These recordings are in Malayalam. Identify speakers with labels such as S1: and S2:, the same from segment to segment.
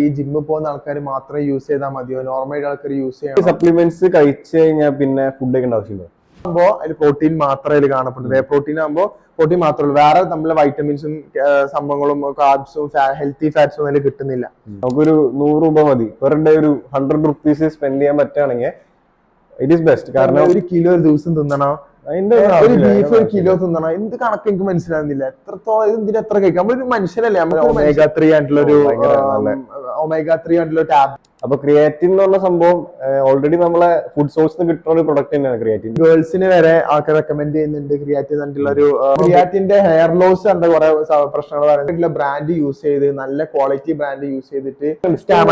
S1: ഈ ജിമ്മിൽ പോകുന്ന ആൾക്കാർ മാത്രമേ യൂസ് ചെയ്താൽ മതിയോ, നോർമൽ ആൾക്കാർ യൂസ് ചെയ്യണം?
S2: സപ്ലിമെന്റ്സ് കഴിച്ചു കഴിഞ്ഞാൽ പിന്നെ ഫുഡ് കഴിക്കേണ്ട ആവശ്യമില്ല.
S1: ആകുമ്പോൾ അതിൽ പ്രോട്ടീൻ മാത്രമേ അതിൽ കാണപ്പെടുന്നത്. വേ പ്രോട്ടീൻ ആകുമ്പോൾ പ്രോട്ടീൻ മാത്രമേ, വേറെ നമ്മളെ വൈറ്റമിൻസും സംഭവങ്ങളും കാർബ്സും ഹെൽത്തി ഫാറ്റ്സും അതിൽ കിട്ടുന്നില്ല.
S2: നമുക്കൊരു 100 രൂപ മതി പെർ ഡേ, ഒരു 100 റുപ്പീസ് സ്പെൻഡ് ചെയ്യാൻ പറ്റുകയാണെങ്കിൽ ഇറ്റ് ഈസ് ബെസ്റ്റ്. കാരണം
S1: ഒരു കിലോ ഒരു ദിവസം തിന്നണോ, ഒരു ബീഫ് ഒരു കിലോ തിന്നണോ, എന്ത് കണക്ക് എനിക്ക് മനസ്സിലാകുന്നില്ല. എത്രത്തോളം എന്തിനാ എത്ര കഴിക്കാം? നമ്മളൊരു മനുഷ്യനല്ലേ, നമ്മൾ ഒമേഗ 3 ആയിട്ടുള്ളൊരു ടാബ്.
S2: അപ്പൊ ക്രിയാറ്റിൻ എന്ന് പറഞ്ഞ സംഭവം ഓൾറെഡി നമ്മളെ ഫുഡ് സോഴ്സിന് കിട്ടുന്ന ഒരു പ്രൊഡക്റ്റ് തന്നെയാണ് ക്രിയാറ്റിൻ.
S1: ഗേൾസിന് വരെ ആൾക്കാർ റെക്കമെൻഡ് ചെയ്യുന്നുണ്ട് ക്രിയാറ്റിൻ എന്നുള്ള ഒരു. ക്രിയാറ്റിന്റെ ഹെയർ ലോസ് എന്താ കുറെ പ്രശ്നങ്ങൾ പറയുന്നത്. ബ്രാൻഡ് യൂസ് ചെയ്ത് നല്ല ക്വാളിറ്റി ബ്രാൻഡ് യൂസ് ചെയ്തിട്ട് ഇഷ്ടം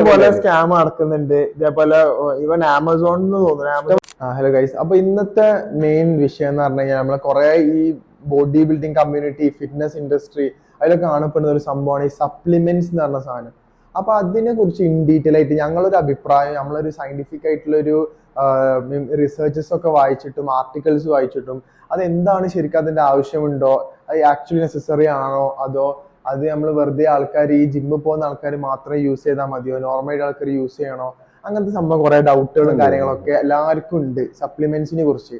S1: പോലെ സ്കാം നടക്കുന്നുണ്ട്. ഇതേപോലെ ഇവൻ ആമസോണിൽ തോന്നുന്നു. ഹലോ ഗൈസ്, അപ്പൊ ഇന്നത്തെ മെയിൻ വിഷയം എന്ന് പറഞ്ഞു കഴിഞ്ഞാൽ നമ്മളെ കുറെ ഈ body building community, fitness industry, അതിലൊക്കെ കാണപ്പെടുന്ന ഒരു സംഭവമാണ് ഈ സപ്ലിമെന്റ്സ് എന്ന് പറഞ്ഞ സാധനം. അപ്പൊ അതിനെ കുറിച്ച് ഇൻ ഡീറ്റെയിൽ ആയിട്ട് ഞങ്ങളൊരു അഭിപ്രായം, നമ്മളൊരു സയന്റിഫിക് ആയിട്ടുള്ളൊരു റിസർച്ചസ് ഒക്കെ വായിച്ചിട്ടും ആർട്ടിക്കിൾസ് വായിച്ചിട്ടും അതെന്താണ് ശരിക്കും, അതിന്റെ ആവശ്യമുണ്ടോ, അത് ആക്ച്വലി നെസസറി ആണോ, അതോ അത് നമ്മൾ വെറുതെ ആൾക്കാർ ഈ ജിമ്മിൽ പോകുന്ന ആൾക്കാർ മാത്രമേ യൂസ് ചെയ്താൽ മതിയോ, നോർമൽ ആൾക്കാർ യൂസ് ചെയ്യണോ, അങ്ങനത്തെ സംഭവം കുറെ ഡൗട്ടുകളും കാര്യങ്ങളൊക്കെ എല്ലാവർക്കും ഉണ്ട് സപ്ലിമെന്റ്സിനെ കുറിച്ച്.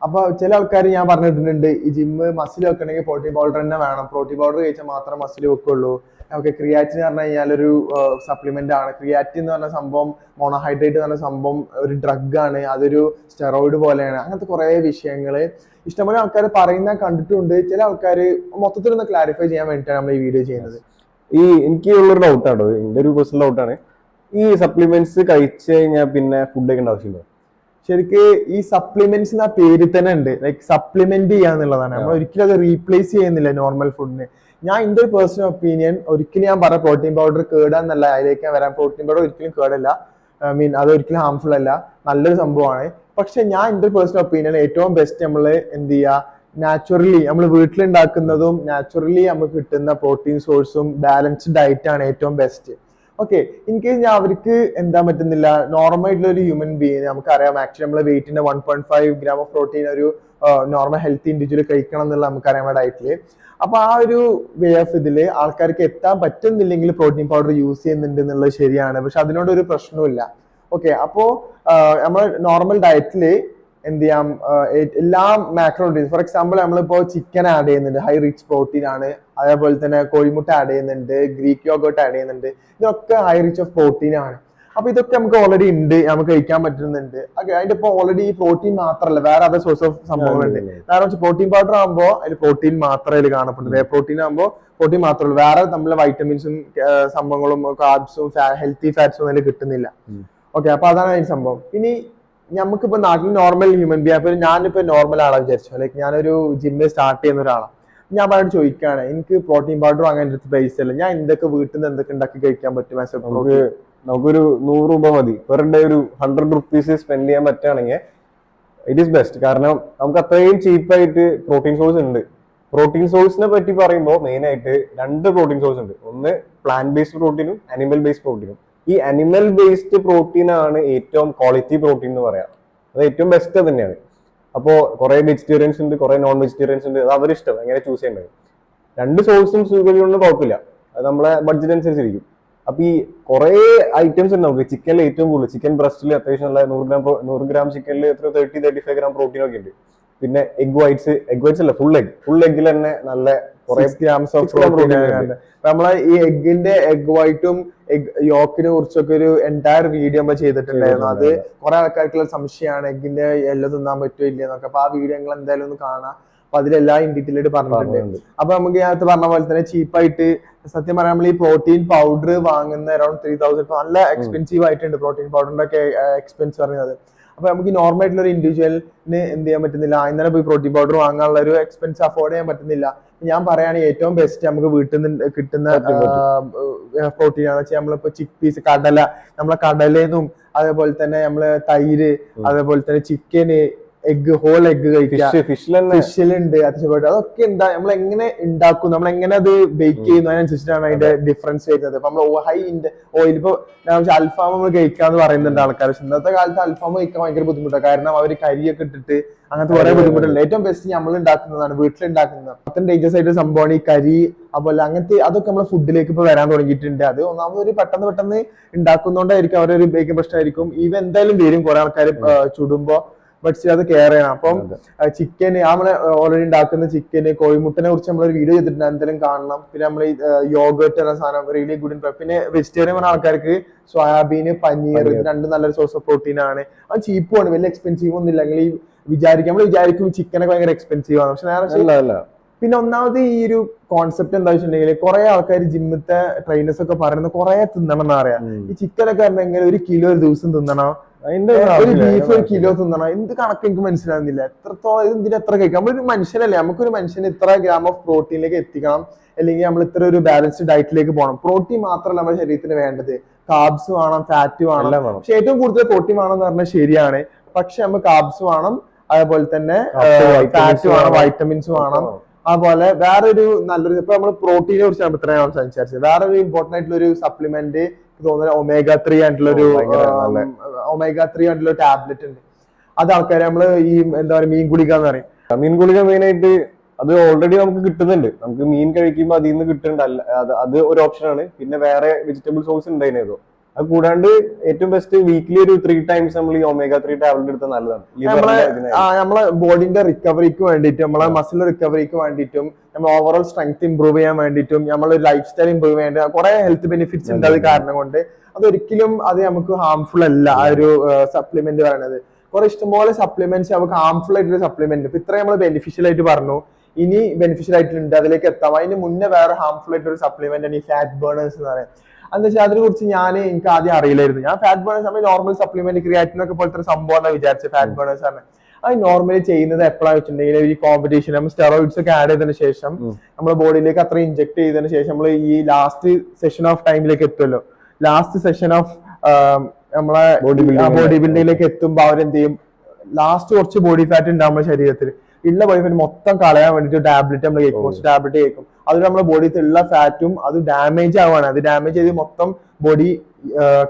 S1: അപ്പൊ ചില ആൾക്കാർ ഞാൻ പറഞ്ഞിട്ടുണ്ട്, ഈ ജിമ്മ് മസിൽ വെക്കണമെങ്കിൽ പ്രോട്ടീൻ പൗഡർ തന്നെ വേണം, പ്രോട്ടീൻ പൗഡർ കഴിച്ചാൽ മാത്രം മസിൽ വെക്കുള്ളൂ. ഓക്കെ, ക്രിയാറ്റിൻ എന്ന് പറഞ്ഞു കഴിഞ്ഞാൽ ഒരു സപ്ലിമെന്റ് ആണ്. ക്രിയാറ്റിൻ എന്ന് പറഞ്ഞ സംഭവം, മോണോഹൈഡ്രേറ്റ് എന്ന് പറഞ്ഞ സംഭവം ഒരു ഡ്രഗ് ആണ്, അതൊരു സ്റ്റെറോയിഡ് പോലെയാണ്. അങ്ങനത്തെ കുറെ വിഷയങ്ങള് ഇഷ്ടംപോലെ ആൾക്കാർ പറയുന്ന കണ്ടിട്ടുണ്ട്. ചില ആൾക്കാർ മൊത്തത്തിൽ ഒന്ന് ക്ലാരിഫൈ ചെയ്യാൻ വേണ്ടിയിട്ടാണ് നമ്മൾ ഈ വീഡിയോ ചെയ്യുന്നത്.
S2: എനിക്ക് ഉള്ളൊരു ഡൗട്ടാണ്, എന്റെ ഒരു പേഴ്സണൽ ഡൗട്ടാണ്, ഈ സപ്ലിമെന്റ്സ് കഴിച്ചു കഴിഞ്ഞാൽ പിന്നെ ഫുഡ് കഴിക്കേണ്ട ആവശ്യമില്ല.
S1: ശരിക്ക് ഈ സപ്ലിമെന്റ്സ് ആ പേര് തന്നെ ഉണ്ട്, ലൈക്ക് സപ്ലിമെന്റ് ചെയ്യാന്നുള്ളതാണ്. നമ്മൾ ഒരിക്കലും അത് റീപ്ലേസ് ചെയ്യുന്നില്ല നോർമൽ ഫുഡിന്. ഞാൻ എന്റെ ഒരു പേഴ്സണൽ ഒപ്പീനിയൻ, ഒരിക്കലും ഞാൻ പറയാം പ്രോട്ടീൻ പൗഡർ കേടാന്നല്ല, അതിലേക്ക് ഞാൻ വരാം. പ്രോട്ടീൻ പൗഡർ ഒരിക്കലും കേടല്ല, അത് ഒരിക്കലും ഹാംഫുൾ അല്ല, നല്ലൊരു സംഭവമാണ്. പക്ഷെ ഞാൻ എന്റെ പേഴ്സണൽ ഒപ്പീനിയൻ ഏറ്റവും ബെസ്റ്റ് നമ്മൾ എന്ത് ചെയ്യുക, നാച്ചുറലി നമ്മൾ വീട്ടിലുണ്ടാക്കുന്നതും നാച്ചുറലി നമുക്ക് കിട്ടുന്ന പ്രോട്ടീൻ സോഴ്സും ബാലൻസ്ഡ് ഡയറ്റ് ആണ് ഏറ്റവും ബെസ്റ്റ്. ഓക്കെ, ഇൻ കേസ് ഞാൻ അവർക്ക് എന്താ പറ്റുന്നില്ല, നോർമൽ ആയിട്ടുള്ള ഒരു ഹ്യൂമൻ ബീങ് നമുക്കറിയാം ആക്ച്വലി നമ്മളെ വെയിറ്റിന്റെ 1.5 ഗ്രാം ഓഫ് പ്രോട്ടീൻ ഒരു നോർമൽ ഹെൽത്തി ഇൻഡിവിജ്വൽ കഴിക്കണം എന്നുള്ള നമുക്കറിയാം നമ്മുടെ ഡയറ്റില്. അപ്പൊ ആ ഒരു വേ ഓഫ് ഇതില് ആൾക്കാർക്ക് എത്താൻ പറ്റുന്നില്ലെങ്കിൽ പ്രോട്ടീൻ പൗഡർ യൂസ് ചെയ്യുന്നുണ്ട് എന്നുള്ളത് ശരിയാണ്. പക്ഷെ അതിനോട് ഒരു പ്രശ്നവുമില്ല. ഓക്കെ, അപ്പോ നമ്മൾ നോർമൽ ഡയറ്റില് എന്ത് ചെയ്യാം, എല്ലാ മാക്രോന്യൂട്രിയൻസ്, ഫോർ എക്സാമ്പിൾ നമ്മളിപ്പോ ചിക്കൻ ആഡ് ചെയ്യുന്നുണ്ട്, ഹൈ റിച്ച് പ്രോട്ടീൻ ആണ്. അതേപോലെ തന്നെ കോഴിമുട്ട ആഡ് ചെയ്യുന്നുണ്ട്, ഗ്രീക്ക് യോഗോട്ട് ആഡ് ചെയ്യുന്നുണ്ട്, ഇതൊക്കെ ഹൈ റിച്ച് ഓഫ് പ്രോട്ടീൻ ആണ്. അപ്പൊ ഇതൊക്കെ നമുക്ക് ഓൾറെഡി ഉണ്ട്, നമുക്ക് കഴിക്കാൻ പറ്റുന്നുണ്ട്. അതിന്റെ ഇപ്പൊ ഓൾറെഡി ഈ പ്രോട്ടീൻ മാത്രമല്ല, വേറെ അതർ സോഴ്സ് ഓഫ് സംഭവങ്ങളുണ്ട്. കാരണം പ്രോട്ടീൻ പൗഡർ ആകുമ്പോൾ അതിൽ പ്രോട്ടീൻ മാത്രമേ അതിൽ കാണപ്പെടുന്നത്. വേ പ്രോട്ടീൻ ആകുമ്പോൾ പ്രോട്ടീൻ മാത്രമല്ല, വേറെ നമ്മളെ വൈറ്റമിൻസും സംഭവങ്ങളും കാർബ്സും ഹെൽത്തി ഫാറ്റ്സും അതിൽ കിട്ടുന്നില്ല. ഓക്കെ, അപ്പൊ അതാണ് അതിന് സംഭവം. ഇനി നമുക്കിപ്പോ നാട്ടിൽ നോർമൽ ഹ്യൂമൻ ബീങ്, അപ്പൊ ഞാനിപ്പോ നോർമൽ ആളാണ് വിചാരിച്ചു, ലൈക്ക് ഞാനൊരു ജിമ്മിൽ സ്റ്റാർട്ട് ചെയ്യുന്ന ഒരാളാണ്. ഞാൻ പറഞ്ഞിട്ട് ചോദിക്കുകയാണ്, എനിക്ക് പ്രോട്ടീൻ പൗഡർ അങ്ങനെ പൈസ ഇല്ല, ഞാൻ എന്തൊക്കെ വീട്ടിൽ നിന്ന് എന്തൊക്കെ ഉണ്ടാക്കി കഴിക്കാൻ പറ്റും?
S2: നമുക്കൊരു 100 രൂപ മതി പെർ ഡേ, ഒരു 100 റുപ്പീസ് സ്പെൻഡ് ചെയ്യാൻ പറ്റുകയാണെങ്കിൽ ഇറ്റ് ഈസ് ബെസ്റ്റ്. കാരണം നമുക്ക് അത്രയും ചീപ്പായിട്ട് പ്രോട്ടീൻ സോഴ്സ് ഉണ്ട്. പ്രോട്ടീൻ സോഴ്സിനെ പറ്റി പറയുമ്പോൾ മെയിൻ ആയിട്ട് 2 പ്രോട്ടീൻ സോഴ്സ് ഉണ്ട്. ഒന്ന് പ്ലാന്റ് ബേസ്ഡ് പ്രോട്ടീനും അനിമൽ ബേസ്ഡ് പ്രോട്ടീനും. ഈ അനിമൽ ബേസ്ഡ് പ്രോട്ടീൻ ആണ് ഏറ്റവും ക്വാളിറ്റി പ്രോട്ടീൻ എന്ന് പറയാം, അത് ഏറ്റവും ബെസ്റ്റ് തന്നെയാണ്. അപ്പോൾ കുറെ വെജിറ്റേറിയൻസ് ഉണ്ട്, കുറെ നോൺ വെജിറ്റേറിയൻസ് ഉണ്ട്, അത് അവരിഷ്ടം എങ്ങനെ ചൂസ് ചെയ്യേണ്ടത്. 2 സോഴ്സും സ്വീകരിച്ചുകൊണ്ട് കുഴപ്പമില്ല, അത് നമ്മളെ ബഡ്ജറ്റ് അനുസരിച്ചിരിക്കും. അപ്പൊ ഈ കുറെ ഐറ്റംസ് ഉണ്ട് നമുക്ക്. ചിക്കനിൽ ഏറ്റവും കൂടുതൽ, ചിക്കൻ ബ്രസ്റ്റിൽ അത്യാവശ്യം നല്ല 100 ഗ്രാം ചിക്കനിൽ 30-35 ഗ്രാം പ്രോട്ടീൻ ഒക്കെ ഉണ്ട്. പിന്നെ എഗ് വൈറ്റ്സ് അല്ല, ഫുൾ എഗ്ഗിൽ തന്നെ നല്ല കുറെ ഗ്രാംസ് ഓഫ് പ്രോട്ടീൻ.
S1: നമ്മളെ ഈ എഗ് വൈറ്റും എഗ് യോക്കിനെ കുറിച്ചൊക്കെ ഒരു എൻറ്റയർ വീഡിയോ നമ്മൾ ചെയ്തിട്ടുണ്ടായിരുന്നു. അത് കുറെ ആൾക്കാർക്കുള്ള സംശയമാണ്, എഗ്ഗിന്റെ എല്ലാം തിന്നാൻ പറ്റുമോ ഇല്ലെന്നൊക്കെ. അപ്പൊ ആ വീഡിയോ നിങ്ങൾ എന്തായാലും ഒന്ന് കാണാം. അപ്പൊ അതിലെല്ലാം ഇൻ ഡീറ്റെയിൽ ആയിട്ട് പറഞ്ഞിട്ടുണ്ട്. അപ്പൊ നമുക്ക് ഇതിനകത്ത് പറഞ്ഞ പോലെ തന്നെ ചീപ്പായിട്ട് സത്യം പറയാൻ നമ്മൾ ഈ പ്രോട്ടീൻ പൗഡർ വാങ്ങുന്ന അറൌണ്ട് 3000, നല്ല എക്സ്പെൻസീവ് ആയിട്ടുണ്ട് പ്രോട്ടീൻ പൗഡറിന്റെ ഒക്കെ എക്സ്പെൻസ് പറയുന്നത്. അപ്പൊ നമുക്ക് നോർമൽ ആയിട്ടുള്ള ഒരു ഇൻഡിവിജ്വലിന് എന്ത് ചെയ്യാൻ പറ്റുന്നില്ല, ഇന്നലെ പോയി പ്രോട്ടീൻ പൗഡർ വാങ്ങാനുള്ള ഒരു എക്സ്പെൻസ് അഫോർഡ് ചെയ്യാൻ പറ്റുന്നില്ല. ഞാൻ പറയുകയാണെങ്കിൽ ഏറ്റവും ബെസ്റ്റ് നമുക്ക് വീട്ടിൽ നിന്ന് കിട്ടുന്ന പ്രോട്ടീൻ ആണെന്ന് വെച്ചാൽ നമ്മളിപ്പോ ചിക്ക് പീസ്, നമ്മളെ കടലേന്നും അതേപോലെ തന്നെ നമ്മള് തൈര്, അതേപോലെ തന്നെ ചിക്കന്, എഗ് ഹോൾ എഗ് കഴിക്കുക,
S2: ഫിഷിലുണ്ട്
S1: അത്യാവശ്യമായിട്ട്. അതൊക്കെ എന്താ നമ്മൾ എങ്ങനെ ഉണ്ടാക്കും, നമ്മൾ എങ്ങനെ അത് ബേക്ക് ചെയ്യുന്നു അതിനനുസരിച്ചിട്ടാണ് അതിന്റെ ഡിഫറൻസ് വരുന്നത്. അപ്പൊ നമ്മൾ ഹൈ ഓയിൽ ഇപ്പൊ അൽഫാം നമ്മൾ കഴിക്കാന്ന് പറയുന്നുണ്ട് ആൾക്കാർ. പക്ഷെ ഇന്നത്തെ കാലത്ത് അൽഫാം കഴിക്കാൻ ഭയങ്കര ബുദ്ധിമുട്ടാണ്. കാരണം അവർ കരിയൊക്കെ ഇട്ടിട്ട് അങ്ങനത്തെ കുറെ ബുദ്ധിമുട്ടുണ്ട്. ഏറ്റവും ബെസ്റ്റ് നമ്മൾ ഉണ്ടാക്കുന്നതാണ്, വീട്ടിലുണ്ടാക്കുന്നത്. അത്രയും ഡേഞ്ചറസ് ആയിട്ട് സംഭവമാണ് ഈ കരി. അതുപോലെ അങ്ങനത്തെ അതൊക്കെ നമ്മുടെ ഫുഡിലേക്ക് ഇപ്പൊ വരാൻ തുടങ്ങിയിട്ടുണ്ട്. അത് ഒന്നാമത് ഒരു പെട്ടെന്ന് ഉണ്ടാക്കുന്നതുകൊണ്ടായിരിക്കും അവരൊരു ബേക്കിംഗ് പ്രശ്നമായിരിക്കും. ഇവ എന്തായാലും വരും കുറെ ആൾക്കാർ ചുടുമ്പോ. ബട്ട് അത് കെയർ ചെയ്യണം. അപ്പം ചിക്കൻ നമ്മള് ഓൾറെഡി ഉണ്ടാക്കുന്ന ചിക്കന്, കോഴിമുട്ടനെ കുറിച്ച് നമ്മളൊരു വീഡിയോ ചെയ്തിട്ടുണ്ട്, എന്തെങ്കിലും കാണണം. പിന്നെ നമ്മൾ ഈ യോഗേർട്ട് എന്ന സാധനം റിയലി ഗുഡ് ഇൻ. പിന്നെ വെജിറ്റേറിയൻ പറഞ്ഞ ആൾക്കാർക്ക് സോയാബീന്, പനീർ, ഇത് രണ്ടും നല്ലൊരു സോഴ്സ് ഓഫ് പ്രോട്ടീൻ ആണ്. അത് ചീപ്പുമാണ്, വലിയ എക്സ്പെൻസീവ് ഒന്നും ഇല്ല. നിങ്ങൾ ഈ നമ്മൾ വിചാരിക്കും ചിക്കനൊക്കെ ഭയങ്കര എക്സ്പെൻസീവ് ആണ്, പക്ഷെ നേരെ. പിന്നെ ഒന്നാമത് ഈ ഒരു കോൺസെപ്റ്റ് എന്താ വെച്ചിട്ടുണ്ടെങ്കിൽ കുറെ ആൾക്കാർ ജിമ്മത്തെ ട്രെയിനേഴ്സ് ഒക്കെ പറയുന്നത് കുറെ തിന്നണം എന്ന് പറയാം. ഈ ചിക്കനൊക്കെ പറഞ്ഞെങ്കിൽ 1 കിലോ ഒരു ദിവസം തിന്നണം, ഒരു ബീഫ് 1 കിലോ തിന്നണം. എന്ത് കണക്ക് എനിക്ക് മനസ്സിലാവുന്നില്ല. എത്രത്തോളം ഇതിന് എത്ര കഴിക്കാം. നമ്മളൊരു മനുഷ്യനല്ലേ, നമുക്കൊരു മനുഷ്യന് ഇത്ര ഗ്രാം ഓഫ് പ്രോട്ടീനിലേക്ക് എത്തിക്കണം, അല്ലെങ്കിൽ നമ്മൾ ഇത്ര ഒരു ബാലൻസ്ഡ് ഡയറ്റിലേക്ക് പോകണം. പ്രോട്ടീൻ മാത്രമല്ല നമ്മുടെ ശരീരത്തിന് വേണ്ടത്, കാർബ്സ് വേണം, ഫാറ്റ് വേണം. പക്ഷെ ഏറ്റവും കൂടുതൽ പ്രോട്ടീൻ വേണം എന്ന് പറഞ്ഞാൽ ശരിയാണ്. പക്ഷെ നമുക്ക് കാർബ്സ് വേണം, അതേപോലെ തന്നെ ഫാറ്റ് വേണം, വൈറ്റമിൻസ് വേണം. അതുപോലെ വേറൊരു നല്ലൊരു, ഇപ്പൊ നമ്മൾ പ്രോട്ടീനെ കുറിച്ചാണ് ഇത്രയാണ് സംസാരിച്ചത്. വേറൊരു ഇമ്പോർട്ടന്റ് ആയിട്ടുള്ള ഒരു സപ്ലിമെന്റ് തോന്നുന്നത് omega-3 ആയിട്ടുള്ള ടാബ്ലറ്റ് ഉണ്ട്. അത് ആൾക്കാർ നമ്മള് ഈ എന്താ പറയുക മീൻ ഗുളിക എന്ന് പറയും.
S2: മീൻ ഗുളിക മെയിൻ ആയിട്ട് അത് ഓൾറെഡി നമുക്ക് കിട്ടുന്നുണ്ട്. നമുക്ക് മീൻ കഴിക്കുമ്പോൾ അതിൽ നിന്ന് കിട്ടുന്നുണ്ട്. അത് ഒരു ഓപ്ഷനാണ്. പിന്നെ വേറെ വെജിറ്റബിൾ സോഴ്സ് ഉണ്ട് അതിനേതോ. അത് കൂടാണ്ട് ഏറ്റവും ബെസ്റ്റ് വീക്ക്ലി ഒരു 3 times നമ്മൾ ഈ omega-3 ടാബ്ലറ്റ് എടുത്താൽ നല്ലതാണ്.
S1: നമ്മളെ ബോഡിന്റെ റിക്കവറിക്ക് വേണ്ടിയിട്ടും, നമ്മളെ മസിൽ റിക്കവറിക്ക് വേണ്ടിയിട്ടും, നമ്മൾ ഓവറോൾ സ്ട്രെങ്ത് ഇംപ്രൂവ് ചെയ്യാൻ വേണ്ടിയിട്ടും, നമ്മളെ ലൈഫ് സ്റ്റൈൽ ഇംപ്രൂവ് ചെയ്യാൻ വേണ്ടി കുറെ ഹെൽത്ത് ബെനിഫിറ്റ്സ് ഉണ്ട്. അത് കാരണം കൊണ്ട് അതൊരിക്കലും അത് നമുക്ക് ഹാംഫുൾ അല്ല. ആ ഒരു സപ്ലിമെന്റ് പറയുന്നത് കുറെ ഇഷ്ടംപോലെ സപ്ലിമെന്റ്സ് നമുക്ക് ഹാംഫുൾ ആയിട്ടുള്ള സപ്ലിമെന്റ്. ഇപ്പൊ ഇത്ര നമ്മൾ ബെനിഫിഷ്യൽ ആയിട്ട് പറഞ്ഞു, ഇനി ബെനിഫിഷ്യൽ ആയിട്ടുണ്ട്, അതിലേക്ക് എത്താം. അതിന് മുന്നേ വേറെ ഹാംഫുൾ ആയിട്ടുള്ള ഒരു സപ്ലിമെന്റ് ആണ് ഈ ഫാറ്റ് ബേണേഴ്സ് എന്ന് പറയുന്നത്. എന്താ വെച്ചാൽ അതിനെ കുറിച്ച് എനിക്ക് ആദ്യം അറിയില്ലായിരുന്നു. ഞാൻ ഫാറ്റ് ബേണേഴ്സ് നമ്മൾ നോർമൽ സപ്ലിമെന്റ് ക്രിയാറ്റിൻ ഒക്കെ പോലത്തെ സംഭവം എന്നാ വിചാരിച്ചത്. ഫാറ്റ് ബേണേഴ്സ് ആണ്. അത് നോർമലി ചെയ്യുന്നത് എപ്പോഴാണ് വെച്ചിട്ടുണ്ടെങ്കിൽ ഈ കോമ്പറ്റീഷൻ നമ്മൾ സ്റ്റെറോയിഡ്സ് ഒക്കെ ആഡ് ചെയ്തതിനു ശേഷം നമ്മുടെ ബോഡിയിലേക്ക് അത്ര ഇഞ്ചെക്ട് ചെയ്തതിനു ശേഷം നമ്മൾ ഈ ലാസ്റ്റ് സെഷൻ ഓഫ് ടൈമിലേക്ക് എത്തുമല്ലോ. ലാസ്റ്റ് സെഷൻ ഓഫ് നമ്മളെ ബോഡി ബിൽഡിങ്ങിലേക്ക് എത്തുമ്പോൾ അവരെന്ത് ചെയ്യും, ലാസ്റ്റ് കുറച്ച് ബോഡി ഫാറ്റ് ഉണ്ട് നമ്മുടെ ശരീരത്തിൽ. ഉള്ള ബോഡി ഫാറ്റ് മൊത്തം കളയാൻ വേണ്ടിയിട്ട് ടാബ്ലറ്റ് നമ്മൾ കഴിക്കും, കുറച്ച് ടാബ്ലറ്റ് കഴിക്കും. അത് നമ്മുടെ ബോഡിയിൽ ഉള്ള ഫാറ്റും അത് ഡാമേജ് ആവുകയാണ്. അത് ഡാമേജ് ചെയ്ത് മൊത്തം ബോഡി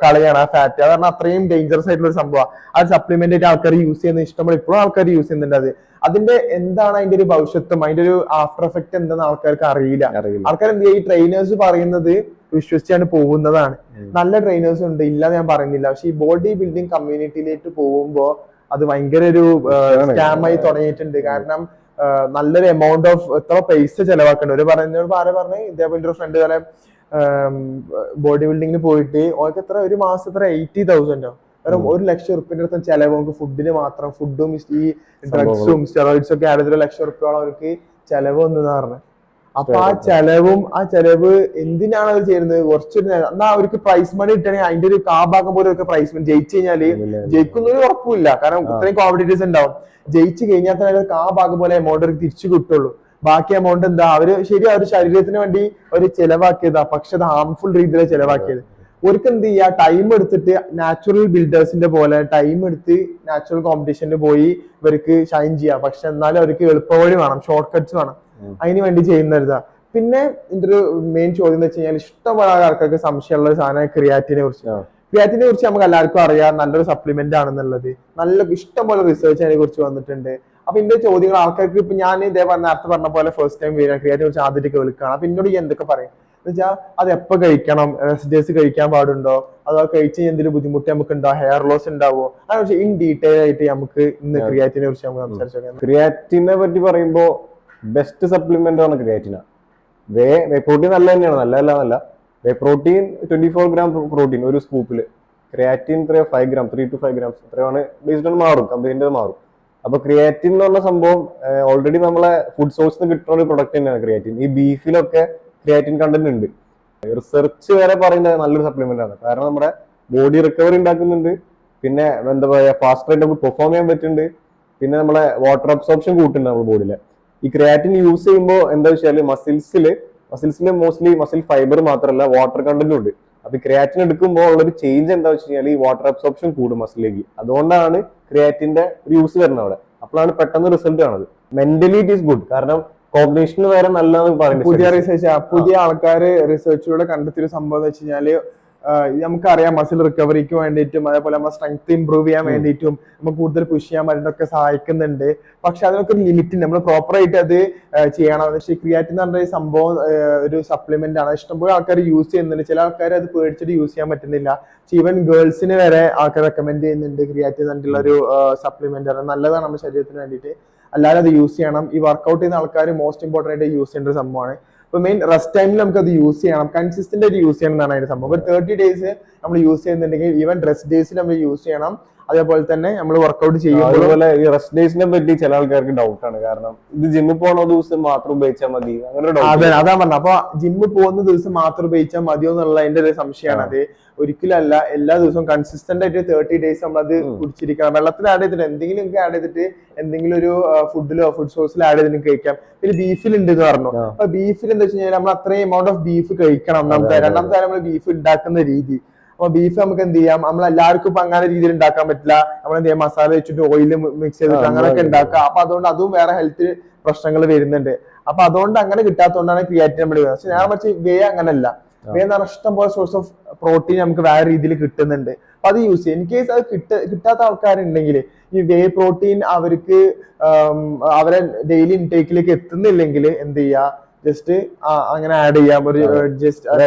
S1: കളയാണ് ആ ഫാറ്റ്. അത് പറഞ്ഞാൽ അത്രയും ഡേഞ്ചറസ് ആയിട്ടുള്ള ഒരു സംഭവമാണ്. ആ സപ്ലിമെന്റ് ആയിട്ട് ആൾക്കാർ യൂസ് ചെയ്യുന്ന ഇഷ്ടംപോലെ ഇപ്പോഴും ആൾക്കാർ യൂസ് ചെയ്യുന്നുണ്ട്. അതിന്റെ എന്താണ് അതിന്റെ ഒരു ഭവിഷ്യത്വം, അതിന്റെ ഒരു ആഫ്റ്റർ എഫക്ട് എന്താണെന്ന് ആൾക്കാർക്ക് അറിയില്ല. ആൾക്കാർ എന്ത് ചെയ്യുക, ഈ ട്രെയിനേഴ്സ് പറയുന്നത് വിശ്വസിച്ചാണ് പോകുന്നതാണ്. നല്ല ട്രെയിനേഴ്സ് ഉണ്ട്, ഇല്ലാന്ന് ഞാൻ പറയുന്നില്ല. പക്ഷെ ഈ ബോഡി ബിൽഡിംഗ് കമ്മ്യൂണിറ്റിയിലേക്ക് പോകുമ്പോ അത് ഭയങ്കര ഒരു സ്കാമായി തുടങ്ങിയിട്ടുണ്ട്. കാരണം നല്ലൊരു എമൗണ്ട് ഓഫ് എത്ര പൈസ ചെലവാക്കേണ്ട. ഒരു പറഞ്ഞ ഇതേപോലെ ഒരു ഫ്രണ്ട് പോലെ ബോഡി ബിൽഡിങ്ങിന് പോയിട്ട് ഓർക്ക് എത്ര ഒരു മാസം എത്ര 80,000 കാരണം 1,00,000 റുപ്യന്റെ അടുത്ത് ചെലവ് നമുക്ക് ഫുഡിന് മാത്രം. ഫുഡും ഈ ഡ്രഗ്സും സ്റ്റെറോയിഡ്സും ഒക്കെ ആഡ് 1,00,000 റുപ്യോളം അവർക്ക് ചെലവ് വന്നെന്ന് പറഞ്ഞു. അപ്പൊ ആ ചെലവ് എന്തിനാണ് അവർ ചെയ്യുന്നത്? കുറച്ചൊരു എന്നാ അവർക്ക് പ്രൈസ് മണി കിട്ടണമെങ്കിൽ അതിന്റെ ഒരു ഭാഗം പോലും അവർക്ക് പ്രൈസ് മണി ജയിച്ചു കഴിഞ്ഞാല് ജയിക്കുന്നൊരു ഉറപ്പില്ല. കാരണം ഇത്രയും കോമ്പറ്റീറ്റേഴ്സ് ഉണ്ടാവും. ജയിച്ചു കഴിഞ്ഞാൽ തന്നെ അവർക്ക് ഭാഗം പോലെ എമൗണ്ട് അവർക്ക് തിരിച്ചു കിട്ടുള്ളൂ. ബാക്കി എമൗണ്ട് എന്താ അവര് ശരി അവര് ശരീരത്തിന് വേണ്ടി ഒരു ചെലവാക്കിയതാ, പക്ഷെ അത് ഹാംഫുൾ രീതിയിൽ ചെലവാക്കിയത്. അവർക്ക് എന്ത് ചെയ്യാ, ടൈം എടുത്തിട്ട് നാച്ചുറൽ ബിൽഡേഴ്സിന്റെ പോലെ ടൈം എടുത്ത് നാച്ചുറൽ കോമ്പറ്റീഷനിൽ പോയി ഇവർക്ക് ഷൈൻ ചെയ്യാം. പക്ഷെ എന്നാലും അവർക്ക് എളുപ്പവഴി വേണം, ഷോർട്ട് കട്ട്സ് വേണം. അതിന് വേണ്ടി ചെയ്യുന്നതാ. പിന്നെ ഇതിന്റെ ഒരു മെയിൻ ചോദ്യം എന്ന് വെച്ച് കഴിഞ്ഞാൽ ഇഷ്ടംപോലെ ആൾക്കാർക്ക് സംശയമുള്ള ഒരു സാധനം ക്രിയാറ്റിനെ കുറിച്ച്. ക്രിയാറ്റിനെ കുറിച്ച് നമുക്ക് എല്ലാവർക്കും അറിയാം, നല്ലൊരു സപ്ലിമെന്റ് ആണെന്നുള്ളത്. നല്ല ഇഷ്ടംപോലെ റിസർച്ച് അതിനെ കുറിച്ച് വന്നിട്ടുണ്ട്. അപ്പൊ ഇതിന്റെ ചോദ്യങ്ങൾ ആൾക്കാർക്ക് ഇപ്പൊ ഞാൻ നേരത്തെ പറഞ്ഞ പോലെ ഫസ്റ്റ് ടൈം വരിക ക്രിയാറ്റിനെ കുറിച്ച് ആദ്യമായിട്ട് കേൾക്കുകയാണ്. അപ്പൊ എന്നോട് എന്തൊക്കെ പറയും എന്ന് വെച്ചാൽ അത് എപ്പോ കഴിക്കണം, റെസിഡേഴ്സ് കഴിക്കാൻ പാടുണ്ടോ, അതോ കഴിച്ച് എന്തെങ്കിലും ബുദ്ധിമുട്ട് നമുക്ക് ഉണ്ടോ, ഹെയർ ലോസ് ഉണ്ടാവോ, അതിനെ ഇൻ ഡീറ്റെയിൽ ആയിട്ട് നമുക്ക് ഇന്ന് ക്രിയാറ്റിനെ കുറിച്ച് നമുക്ക് സംസാരിച്ചു.
S2: ക്രിയാറ്റിനെ പറ്റി പറയുമ്പോ ബെസ്റ്റ് സപ്ലിമെന്റ് ആണ് ക്രിയാറ്റിന. വേ പ്രോട്ടീൻ നല്ല തന്നെയാണ്, നല്ലതല്ല. വേ പ്രോട്ടീൻ 24 gram പ്രോട്ടീൻ ഒരു സ്കൂപ്പില്. ക്രിയാറ്റിൻ 5 gram 3 to 5 grams എത്രയാണ് ബേസ്ഡ് ഓൺ മാറും, കമ്പനിന്റെ മാറും. അപ്പൊ ക്രിയാറ്റിൻ എന്ന് പറഞ്ഞ സംഭവം ഓൾറെഡി നമ്മളെ ഫുഡ് സോഴ്സിന് കിട്ടുന്ന ഒരു പ്രൊഡക്റ്റ് തന്നെയാണ് ക്രിയാറ്റിൻ. ഈ ബീഫിലൊക്കെ ക്രിയാറ്റിൻ കണ്ടന്റ് ഉണ്ട്. റിസർച്ച് വരെ പറയുന്നത് നല്ലൊരു സപ്ലിമെന്റ് ആണ്. കാരണം നമ്മുടെ ബോഡി റിക്കവറി ഉണ്ടാക്കുന്നുണ്ട്, പിന്നെ എന്താ പറയാ ഫാസ്റ്റ് ആയിട്ട് നമുക്ക് പെർഫോം ചെയ്യാൻ പറ്റുന്നുണ്ട്, പിന്നെ നമ്മളെ വാട്ടർ അബ്സോർപ്ഷൻ കൂട്ടുന്നുണ്ട് നമ്മുടെ ബോഡിയിലെ. ഈ ക്രിയാറ്റിൻ യൂസ് ചെയ്യുമ്പോൾ എന്താ വെച്ചാല് മസിൽസിൽ മോസ്റ്റ്ലി മസിൽ ഫൈബർ മാത്രമല്ല വാട്ടർ കണ്ടന്റും ഉണ്ട്. അപ്പൊ ക്രിയാറ്റിൻ എടുക്കുമ്പോൾ ഉള്ളൊരു ചേഞ്ച് എന്താ വെച്ച് കഴിഞ്ഞാൽ ഈ വാട്ടർ അബ്സോർപ്ഷൻ കൂടും മസിലേക്ക്. അതുകൊണ്ടാണ് ക്രിയാറ്റിന്റെ ഒരു യൂസ് വരുന്നത് അവിടെ. അപ്പോഴാണ് പെട്ടെന്ന് റിസൾട്ട് കാണുന്നത്. മെന്റലി ഇറ്റ് ഈസ് ഗുഡ്, കാരണം കോഗ്നേഷന് വരെ നല്ലതെന്ന് പറയുന്നത്.
S1: പുതിയ റിസർച്ച്, പുതിയ ആൾക്കാർ റിസർച്ചിലൂടെ കണ്ടെത്തിയ സംഭവം എന്ന് വെച്ച് കഴിഞ്ഞാല് നമുക്കറിയാം മസിൽ റിക്കവറിക്ക് വേണ്ടിയിട്ടും അതേപോലെ നമ്മുടെ സ്ട്രെങ്ത് ഇംപ്രൂവ് ചെയ്യാൻ വേണ്ടിയിട്ടും നമുക്ക് കൂടുതൽ പുഷ് ചെയ്യാൻ വേണ്ടിയിട്ടൊക്കെ സഹായിക്കുന്നുണ്ട്. പക്ഷെ അതിനൊക്കെ ഒരു ലിമിറ്റ് ഉണ്ട്, നമ്മൾ പ്രോപ്പർ ആയിട്ട് അത് ചെയ്യണം. പക്ഷേ ക്രിയാറ്റിൻ എന്ന് പറഞ്ഞ സംഭവം ഒരു സപ്ലിമെന്റ് ആണ്, ഇഷ്ടംപോലെ ആൾക്കാർ യൂസ് ചെയ്യുന്നുണ്ട്. ചില ആൾക്കാർ അത് പേടിച്ചിട്ട് യൂസ് ചെയ്യാൻ പറ്റുന്നില്ല. ഈവൻ ഗേൾസിന് വരെ ആൾക്കാർ റെക്കമെൻഡ് ചെയ്യുന്നുണ്ട് ക്രിയാറ്റിൻ എന്നുള്ള ഒരു സപ്ലിമെന്റ് ആണ്, നല്ലതാണ് നമ്മുടെ ശരീരത്തിന് വേണ്ടിയിട്ട്. എല്ലാവരും അത് യൂസ് ചെയ്യണം. ഈ വർക്കൗട്ട് ചെയ്യുന്ന ആൾക്കാർ മോസ്റ്റ് ഇമ്പോർട്ടന്റ് ആയിട്ട് യൂസ് ചെയ്യേണ്ട ഒരു സംഭവമാണ്. ഇപ്പൊ മെയിൻ റെസ്റ്റ് ടൈമിൽ നമുക്ക് അത് യൂസ് ചെയ്യണം, കൺസിസ്റ്റന്റ് ആയിട്ട് യൂസ് ചെയ്യണം എന്നാണ് അതിന്റെ സംഭവം. ഒരു 30 days നമ്മൾ യൂസ് ചെയ്യുന്നുണ്ടെങ്കിൽ ഈവൻ റെസ്റ്റ് ഡേയ്സിൽ നമ്മൾ യൂസ് ചെയ്യണം. അതേപോലെ തന്നെ നമ്മൾ വർക്കൗട്ട് ചെയ്യുമ്പോൾ
S2: അതുപോലെ ഈ റെസ്റ്റ് ഡേയ്സിനെ പറ്റി ചില ആൾക്കാർക്ക് ഡൗട്ട് ആണ്, കാരണം ഇത് ജിമ്മിൽ പോകുന്ന ദിവസം മാത്രം ഉപയോഗിച്ചാൽ മതി അങ്ങനെ.
S1: അതാ പറഞ്ഞത്. അപ്പൊ ജിമ്മിൽ പോകുന്ന ദിവസം മാത്രം ഉപയോഗിച്ചാൽ മതിയോ എന്നുള്ള എന്റെ ഒരു സംശയമാണ്. അത് ഒരിക്കലല്ല, എല്ലാ ദിവസവും കൺസിസ്റ്റന്റ് ആയിട്ട് 30 days നമ്മൾ അത് കുടിച്ചിരിക്കണം. വെള്ളത്തിൽ ആഡ് ചെയ്തിട്ട് എന്തെങ്കിലും ആഡ് ചെയ്തിട്ട് എന്തെങ്കിലും ഒരു ഫുഡിലോ ഫുഡ് സോഴ്സിൽ ആഡ് ചെയ്തിട്ട് കഴിക്കാം. പിന്നെ ബീഫിൽ ഉണ്ട് എന്ന് പറഞ്ഞു. അപ്പൊ ബീഫിൽ എന്താ വെച്ച് കഴിഞ്ഞാൽ നമ്മൾ അത്രയും എമൗണ്ട് ഓഫ് ബീഫ് കഴിക്കണം. രണ്ടാമത്തെ കാര്യം നമ്മൾ ബീഫ് ഉണ്ടാക്കുന്ന രീതി. അപ്പൊ ബീഫ് നമുക്ക് എന്ത് ചെയ്യാം, നമ്മൾ എല്ലാവർക്കും ഇപ്പൊ അങ്ങനെ രീതിയിൽ ഉണ്ടാക്കാൻ പറ്റില്ല. നമ്മൾ എന്ത് ചെയ്യാം, മസാല വെച്ചിട്ട് ഓയിൽ മിക്സ് ചെയ്തിട്ട് അങ്ങനെയൊക്കെ ഉണ്ടാക്കാം. അപ്പൊ അതുകൊണ്ട് അതും വേറെ ഹെൽത്ത് പ്രശ്നങ്ങൾ വരുന്നുണ്ട്. അപ്പൊ അതുകൊണ്ട് അങ്ങനെ കിട്ടാത്തതുകൊണ്ടാണ് ക്രിയാറ്റിൻ നമ്മൾ പക്ഷെ ഞാൻ വെച്ച് വേ അങ്ങനല്ല. വേ എന്ന് പറഞ്ഞാൽ ഇഷ്ടം പോലെ സോഴ്സ് ഓഫ് പ്രോട്ടീൻ നമുക്ക് വേറെ രീതിയിൽ കിട്ടുന്നുണ്ട്. അപ്പൊ അത് യൂസ് ചെയ്യും. ഇൻ കേസ് അത് കിട്ടാത്ത ആൾക്കാരുണ്ടെങ്കിൽ ഈ വേ പ്രോട്ടീൻ അവർക്ക് അവരെ ഡെയിലി ഇൻടേക്കിലേക്ക് എത്തുന്നില്ലെങ്കിൽ എന്ത് ചെയ്യാ, ജസ്റ്റ് അങ്ങനെ ആഡ് ചെയ്യാം. ഒരു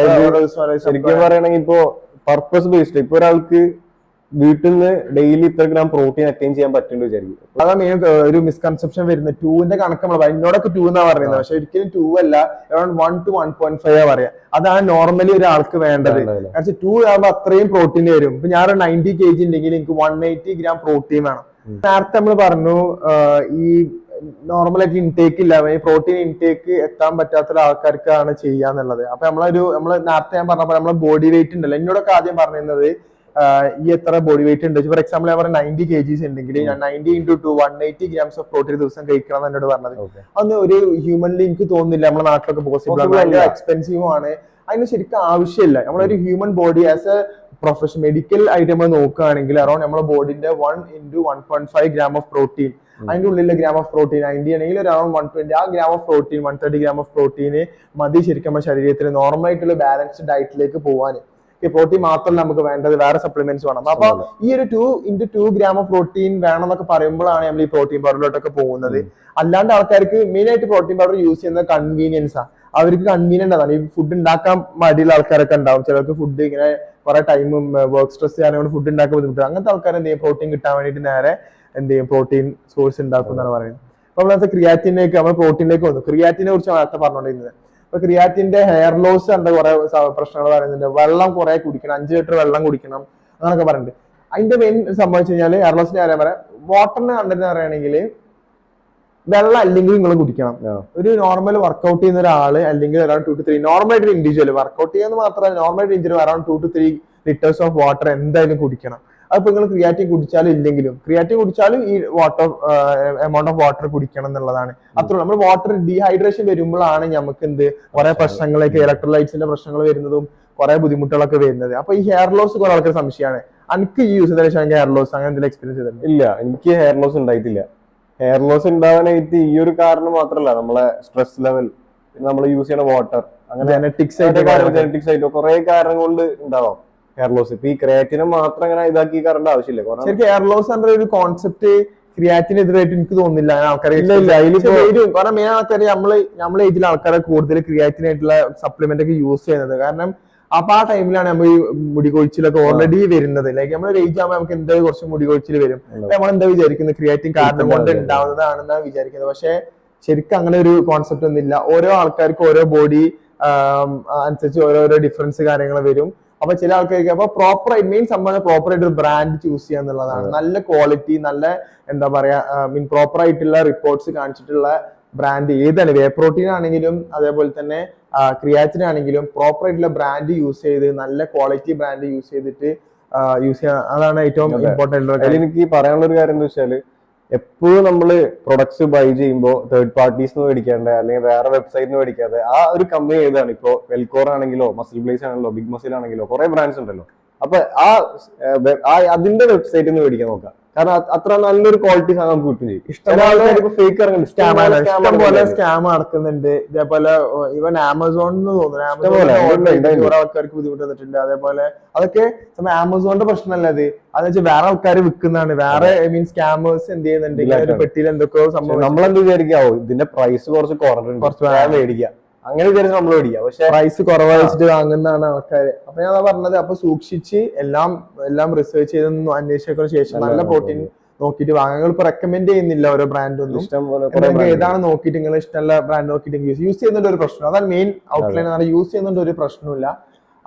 S2: ശരിക്കും പറയുകയാണെങ്കിൽ ഇപ്പോ പർപ്പസ് ബേസ്ഡ്, ഇപ്പൊ ഒരാൾക്ക് വീട്ടിൽ നിന്ന് ഡെയിലി ഇത്ര ഗ്രാം പ്രോട്ടീൻ അറ്റൈൻ ചെയ്യാൻ പറ്റുന്നുണ്ട് വിചാരിക്കും.
S1: അതാ മെയിൻ ഒരു മിസ്കൺസെപ്ഷൻ വരുന്നത്. 2ന്റെ കണക്ക് നമ്മൾ എന്നോടൊക്കെ 2 എന്നാ പറയുന്നത്, പക്ഷെ ഒരിക്കലും 2 അല്ല, അറൌണ്ട് 1 to 1.5 പറയാ. അതാണ് നോർമലി ഒരാൾക്ക് വേണ്ടത്. കാരണം 2 ആകുമ്പോൾ അത്രയും പ്രോട്ടീൻ വരും. ഇപ്പൊ ഞാൻ 90 kg ഉണ്ടെങ്കിൽ എനിക്ക് 180 gram പ്രോട്ടീൻ വേണം. നേരത്തെ നമ്മൾ പറഞ്ഞു ഈ നോർമലായിട്ട് ഇൻടേക്ക് ഇല്ല, ഈ പ്രോട്ടീൻ ഇൻടേക്ക് എത്താൻ പറ്റാത്ത ആൾക്കാർക്കാണ് ചെയ്യാന്നുള്ളത്. അപ്പൊ നമ്മള് നേരത്തെ ഞാൻ പറഞ്ഞപ്പോൾ നമ്മളെ ബോഡി വെയിറ്റ് ഉണ്ടല്ലോ, എന്നോടൊക്കെ ആദ്യം പറഞ്ഞിരുന്നത് ഈ എത്ര ബോഡി വെയിറ്റ് ഉണ്ട്. ഫോർ എക്സാമ്പിൾ ഞാൻ പറഞ്ഞ 90 kgs ഉണ്ടെങ്കിൽ ഞാൻ 90 into 2 180 grams ഓഫ് പ്രോട്ടീൻ ദിവസം കഴിക്കണം എന്ന് എന്നോട് പറഞ്ഞത്. അതൊന്നും ഒരു ഹ്യൂമനിൽ എനിക്ക് തോന്നുന്നില്ല നമ്മളെ നാട്ടിലൊക്കെ പോസിബിൾ ആണ്, ഭയങ്കര എക്സ്പെൻസീവ് ആണ്. അതിന് ശരിക്കും ആവശ്യമില്ല. നമ്മളൊരു human body as A profession medical ആയിട്ട് നമ്മൾ നോക്കുകയാണെങ്കിൽ അറൌണ്ട് നമ്മുടെ ബോഡിന്റെ 1 into 1.5 gram ഓഫ് പ്രോട്ടീൻ, അതിന്റെ ഉള്ളിലെ ഗ്രാം ഓഫ് പ്രോട്ടീൻ 90 ആണെങ്കിൽ അറൌണ്ട് 120 ആ gram of protein 130 gram of protein മതി ശരിക്കും നമ്മുടെ ശരീരത്തിൽ നോർമൽ ആയിട്ടുള്ള ബാലൻസ്ഡ് ഡയറ്റിലേക്ക് പോകാൻ. പ്രോട്ടീൻ മാത്രമല്ല നമുക്ക് വേണ്ടത്, വേറെ സപ്ലിമെന്റ്സ് വേണം. അപ്പൊ ഈ ഒരു 2 into 2 gram ഓഫ് പ്രോട്ടീൻ വേണം എന്നൊക്കെ പറയുമ്പോഴാണ് നമ്മൾ ഈ പ്രോട്ടീൻ പൗഡറിലോട്ടൊക്കെ പോകുന്നത്. അല്ലാണ്ട് ആൾക്കാർക്ക് മെയിൻ ആയിട്ട് പ്രോട്ടീൻ പൗഡർ യൂസ് ചെയ്യുന്നത് കൺവീനിയൻസ് ആണ്. അവർക്ക് കൺവീനിയന്റ് ആണ്. ഈ ഫുഡ് ഉണ്ടാക്കാൻ മടിയുള്ള ആൾക്കാരൊക്കെ ഉണ്ടാവും. ചിലർക്ക് ഫുഡ് ഇങ്ങനെ കുറെ ടൈമും വർക്ക് സ്ട്രെസ് ചെയ്യാൻ ഫുഡ് ഉണ്ടാക്കാൻ ബുദ്ധിമുട്ട്. അങ്ങനത്തെ ആൾക്കാർ എന്ത് ചെയ്യും, പ്രോട്ടീൻ കിട്ടാൻ വേണ്ടിയിട്ട് നേരെ എന്ത് ചെയ്യും, പ്രോട്ടീൻ സോഴ്സ് ഉണ്ടാക്കും എന്നാണ് പറയുന്നത്. അപ്പൊ നമ്മളത്തെ ക്രിയാറ്റിനിലേക്ക് നമ്മൾ പ്രോട്ടീനിലേക്ക് വന്നു. ക്രിയാറ്റിനെ കുറിച്ച് നേരത്തെ പറഞ്ഞുകൊണ്ടിരുന്നത്. അപ്പൊ ക്രിയാറ്റിന്റെ ഹെയർ ലോസ് ഉണ്ട്, കുറെ പ്രശ്നങ്ങൾ പറയുന്നുണ്ട്. വെള്ളം കുറെ കുടിക്കണം, 5 ലിറ്റർ വെള്ളം കുടിക്കണം അങ്ങനൊക്കെ പറയുന്നുണ്ട്. അതിന്റെ മെയിൻ സംഭവിച്ചു കഴിഞ്ഞാൽ ഹെയർ ലോസിന്റെ കാര്യം പറയാം. വാട്ടറിന് കണ്ടിട്ട് പറയുകയാണെങ്കിൽ വെള്ളം അല്ലെങ്കിൽ നിങ്ങൾ കുടിക്കണം. ഒരു നോർമൽ വർക്ക്ഔട്ട് ചെയ്യുന്ന ഒരാള് അല്ലെങ്കിൽ അറൌണ്ട് 2 to 3 നോർമൽ ആയിട്ട് ഇൻഡിവിജ്വൽ വർക്ക്ഔട്ട് ചെയ്യാന്ന് മാത്രമല്ല normal individual around 2 to 3 liters of water എന്തായാലും കുടിക്കണം. അതിപ്പോ നിങ്ങൾ ക്രിയാറ്റിൻ കുടിച്ചാലും ഇല്ലെങ്കിലും ക്രിയാറ്റിൻ കുടിച്ചാലും ഈ വാട്ടർ എമൗണ്ട് ഓഫ് വാട്ടർ കുടിക്കണം എന്നുള്ളതാണ്. അത്ര നമ്മൾ വാട്ടർ ഡീഹൈഡ്രേഷൻ വരുമ്പോഴാണ് നമുക്ക് എന്ത് കുറെ പ്രശ്നങ്ങളൊക്കെ ഇലക്ട്രോലൈറ്റ്സിന്റെ പ്രശ്നങ്ങൾ വരുന്നതും കുറെ ബുദ്ധിമുട്ടുകളൊക്കെ വരുന്നത്. അപ്പൊ ഈ ഹെയർ ലോസ് കുറെ ആൾക്കാർ സംശയമാണ്. എനിക്ക് ഈ യൂസ് ചെയ്ത ഹെയർ ലോസ് അങ്ങനെ എന്തെങ്കിലും എക്സ്പീരിയൻസ് ചെയ്തിട്ടുണ്ട്?
S2: ഇല്ല, എനിക്ക് ഹെയർ ലോസ് ഉണ്ടായിട്ടില്ല. ഹെയർ ലോസ് ഉണ്ടാവാനായിട്ട് ഈ ഒരു കാരണം മാത്രമല്ല, നമ്മളെ സ്ട്രെസ് ലെവൽ, പിന്നെ നമ്മൾ യൂസ് ചെയ്യുന്ന വാട്ടർ, അങ്ങനെ ജനറ്റിക്സ് ആയിട്ടോ കുറെ കാരണം കൊണ്ട് ഉണ്ടാവാം ഹെയർ ലോസ്. ഇപ്പൊ ഈ ക്രിയാറ്റിനെ മാത്രം അങ്ങനെ ഇതാക്കി കറണ്ട ആവശ്യമില്ല.
S1: ശരിക്കും ഹെയർ ലോസ് എன்ற ഒരു കോൺസെപ്റ്റ് ക്രിയാറ്റിനെതിരായിട്ട് എനിക്ക് തോന്നുന്നില്ല. ആൾക്കാരെ കാരണം മെയിൻ ആൾക്കാര് നമ്മളെ ഏജിലെ ആൾക്കാരെ കൂടുതൽ ക്രിയാറ്റിനായിട്ടുള്ള സപ്ലിമെന്റ് ഒക്കെ യൂസ് ചെയ്യുന്നത്. കാരണം അപ്പൊ ആ ടൈമിലാണ് നമ്മൾ ഈ മുടി കൊഴിച്ചിലൊക്കെ ഓൾറെഡി വരുന്നത്. ലൈക്ക് നമ്മളൊരു ഏജ് ആകുമ്പോൾ നമുക്ക് എന്തായാലും കുറച്ച് മുടി കൊഴിച്ചിൽ വരും. നമ്മൾ എന്താ വിചാരിക്കുന്നത്, ക്രിയാറ്റിൻ കാരണം കൊണ്ട് ഉണ്ടാവുന്നതാണെന്നാണ് വിചാരിക്കുന്നത്. പക്ഷെ ശരിക്കും അങ്ങനെ ഒരു കോൺസെപ്റ്റ് ഒന്നും ഇല്ല. ഓരോ ആൾക്കാർക്കും ഓരോ ബോഡി അനുസരിച്ച് ഓരോരോ ഡിഫറൻസ് കാര്യങ്ങൾ വരും. അപ്പൊ ചില ആൾക്കാർക്ക് അപ്പൊ പ്രോപ്പർ മെയിൻ സംഭവം പ്രോപ്പർ ആയിട്ട് ഒരു ബ്രാൻഡ് ചൂസ് ചെയ്യുക എന്നുള്ളതാണ്. നല്ല ക്വാളിറ്റി, നല്ല എന്താ പറയാ മീൻ പ്രോപ്പർ ആയിട്ടുള്ള റിപ്പോർട്ട്സ് കാണിച്ചിട്ടുള്ള ബ്രാൻഡ് ഏതാണ്, വേ പ്രോട്ടീൻ ആണെങ്കിലും അതേപോലെ തന്നെ ക്രിയാറ്റിൻ ആണെങ്കിലും പ്രോപ്പർ ആയിട്ടുള്ള ബ്രാൻഡ് യൂസ് ചെയ്ത് നല്ല ക്വാളിറ്റി ബ്രാൻഡ് യൂസ് ചെയ്തിട്ട് യൂസ് ചെയ്യാൻ, അതാണ് ഏറ്റവും ഇമ്പോർട്ടന്റ്.
S2: എനിക്ക് പറയാനുള്ള ഒരു കാര്യം എന്താ വെച്ചാല്, എപ്പോഴും നമ്മള് പ്രൊഡക്ട്സ് ബൈ ചെയ്യുമ്പോൾ തേർഡ് പാർട്ടീസ് മേടിക്കാണ്ട് അല്ലെങ്കിൽ വേറെ വെബ്സൈറ്റിന് മേടിക്കാതെ ആ ഒരു കമ്പനി ഏതാണ്, ഇപ്പോ വെൽക്കോർ ആണെങ്കിലോ മസിൽ ബ്ലേസ് ആണെങ്കിലോ ബിഗ് മസിൽ ആണെങ്കിലോ കുറെ ബ്രാൻഡ്സ് ഉണ്ടല്ലോ, അപ്പൊ അതിന്റെ വെബ്സൈറ്റിൽ നിന്ന് മേടിക്കാൻ നോക്കാം. കാരണം അത്ര നല്ലൊരു ക്വാളിറ്റി സാധനം നമുക്ക് കിട്ടും ചെയ്യും.
S1: ഇഷ്ടംപോലെ
S2: ഫേക്ക് ഇറങ്ങുന്നുണ്ട്,
S1: ഇഷ്ടംപോലെ സ്കാം നടക്കുന്നുണ്ട്. ഇതേപോലെ ഇവൻ ആമസോണിൽ നിന്ന് തോന്നുന്നു, ആമസോണിൽ കുറെ ആൾക്കാർക്ക് ബുദ്ധിമുട്ട് വന്നിട്ടുണ്ട്. അതേപോലെ അതൊക്കെ ആമസോണിന്റെ പ്രശ്നമല്ല അത്, അതെന്ന് വെച്ചാൽ വേറെ ആൾക്കാർ വിൽക്കുന്നതാണ്. വേറെ മീൻസ് സ്കാമേഴ്സ് എന്ത് ചെയ്യുന്നുണ്ട്, ഒരു പെട്ടിയിൽ എന്തൊക്കെയോ സംഭവം
S2: നമ്മളെന്ത് വിചാരിക്കാവോ ഇതിന്റെ പ്രൈസ് കുറച്ച് കുറഞ്ഞിട്ടുണ്ട് മേടിക്കാം, അങ്ങനെ വിചാരിച്ച് നമ്മൾ മേടിക്കാം. പക്ഷെ
S1: പ്രൈസ് കുറവായിട്ട് വാങ്ങുന്നതാണ് ആൾക്കാർ. അപ്പൊ ഞാൻ പറഞ്ഞത്, അപ്പൊ സൂക്ഷിച്ച് എല്ലാം റിസർച്ച് ചെയ്തൊന്നും അന്വേഷിച്ചതിന് ശേഷം നല്ല പ്രോട്ടീൻ നോക്കിയിട്ട് വാങ്ങാം. നിങ്ങൾ ഇപ്പൊ റെക്കമെൻഡ് ചെയ്യുന്നില്ല ഓരോ ബ്രാൻഡൊന്നും, നിങ്ങൾക്ക് ഏതാണ് നോക്കിയിട്ട് നിങ്ങൾ ഇഷ്ടമുള്ള ബ്രാൻഡ് നോക്കിയിട്ട് യൂസ് ചെയ്യുന്നുണ്ട് ഒരു പ്രശ്നം. അതാണ് മെയിൻ ഔട്ട്ലൈൻ, യൂസ് ചെയ്യുന്നുണ്ട് ഒരു പ്രശ്നമില്ല.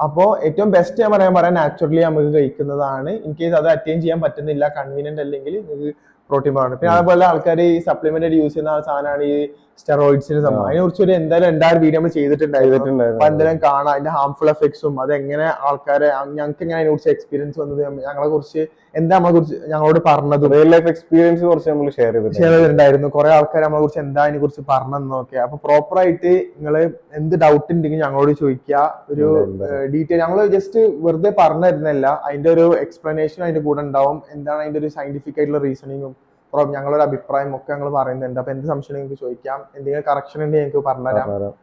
S1: അപ്പോ ഏറ്റവും ബെസ്റ്റ് ഞാൻ പറയാൻ നാച്ചുറലി നമുക്ക് കഴിക്കുന്നതാണ്. ഇൻ കേസ് അത് അറ്റൈൻ ചെയ്യാൻ പറ്റുന്നില്ല, കൺവീനിയന്റ് അല്ലെങ്കിൽ നിങ്ങൾക്ക് പ്രോട്ടീൻ പൗഡർ. പിന്നെ അതുപോലെ ആൾക്കാർ ഈ സപ്ലിമെന്റ് യൂസ് ചെയ്യുന്ന സാധനമാണ് ഈ സ്റ്റെറോയിഡ്സിന് സംഭവം. അതിനെ കുറിച്ച് ഒരു എന്തായാലും എന്തായാലും വീഡിയോ നമ്മൾ ചെയ്തിട്ടുണ്ടായിരുന്നു. അപ്പൊ എന്തായാലും കാണാം അതിന്റെ ഹാംഫുൾ എഫക്ട്സും അതെങ്ങനെ ആൾക്കാരെ, ഞങ്ങൾക്ക് എങ്ങനെ അതിനെ കുറിച്ച് എക്സ്പീരിയൻസ് വന്നത്, ഞങ്ങളെ കുറിച്ച് എന്താ നമ്മളെ കുറിച്ച് ഞങ്ങളോട് പറഞ്ഞതും
S2: റിയൽ ലൈഫ് എക്സ്പീരിയൻസ് കുറച്ച് നമ്മൾ ഷെയർ
S1: ചെയ്തിട്ടുണ്ടായിരുന്നു. കുറെ ആൾക്കാർ നമ്മളെ കുറിച്ച് എന്താ അതിനെ കുറിച്ച് പറഞ്ഞെന്നൊക്കെ. അപ്പൊ പ്രോപ്പർ ആയിട്ട് നിങ്ങൾ എന്ത് ഡൗട്ട് ഉണ്ടെങ്കിൽ ഞങ്ങളോട് ചോദിക്കുക. ഒരു ഡീറ്റെയിൽ ഞങ്ങൾ ജസ്റ്റ് വെറുതെ പറഞ്ഞു തരുന്നില്ല, അതിന്റെ ഒരു എക്സ്പ്ലനേഷൻ അതിന്റെ കൂടെ ഉണ്ടാവും. എന്താണ് അതിന്റെ ഒരു സയന്റിഫിക് ആയിട്ടുള്ള റീസണിങ്ങും ഞങ്ങളുടെ അഭിപ്രായം ഒക്കെ ഞങ്ങൾ പറയുന്നുണ്ട്. അപ്പൊ എന്ത് സംശയം നിങ്ങൾക്ക് ചോദിക്കാം, എന്തെങ്കിലും കറക്ഷൻ ഉണ്ടെങ്കിൽ ഞങ്ങൾക്ക് പറഞ്ഞുതരാം.